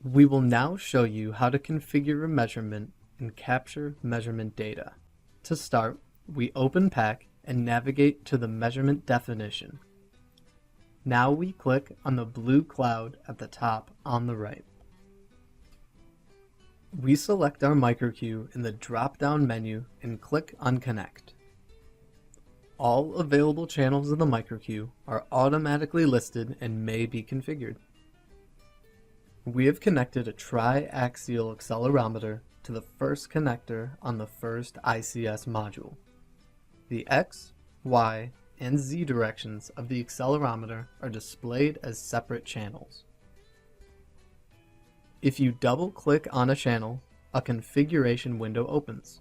We will now show you how to configure a measurement and capture measurement data. To start, we open PAK and navigate to the measurement definition. Now we click on the blue cloud at the top on the right. We select our MicroQ in the drop-down menu and click on Connect. All available channels of the MicroQ are automatically listed and may be configured. We have connected a tri-axial accelerometer to the first connector on the first ICS module. The X, Y, and Z directions of the accelerometer are displayed as separate channels. If you double-click on a channel, a configuration window opens.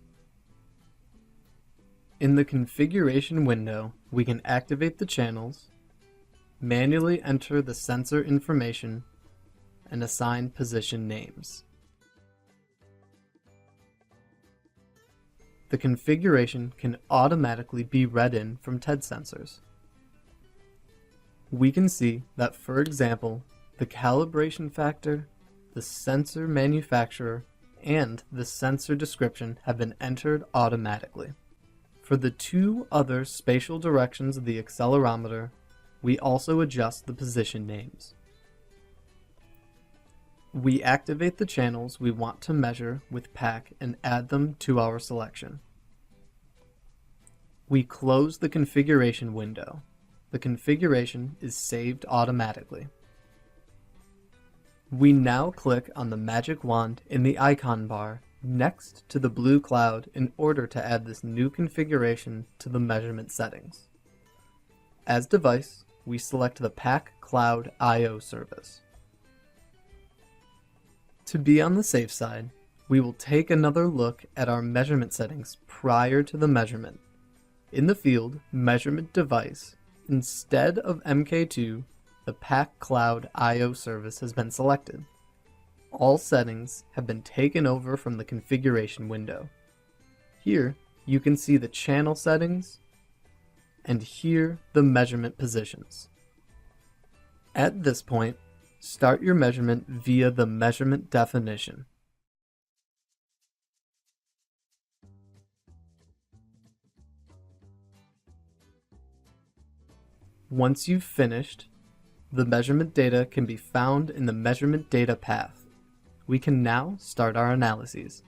In the configuration window, we can activate the channels, manually enter the sensor information, and assign position names. The configuration can automatically be read in from TED sensors. We can see that, for example, the calibration factor, the sensor manufacturer, and the sensor description have been entered automatically. For the two other spatial directions of the accelerometer, we also adjust the position names. We activate the channels we want to measure with PAK and add them to our selection. We close the configuration window. The configuration is saved automatically. We now click on the magic wand in the icon bar next to the blue cloud in order to add this new configuration to the measurement settings. As device, we select the PAK Cloud I/O service. To be on the safe side, we will take another look at our measurement settings prior to the measurement. In the field Measurement Device, instead of MK2, the PAK Cloud I/O service has been selected. All settings have been taken over from the configuration window. Here, you can see the channel settings, and here the measurement positions. At this point, start your measurement via the measurement definition. Once you've finished, the measurement data can be found in the measurement data path. We can now start our analyses.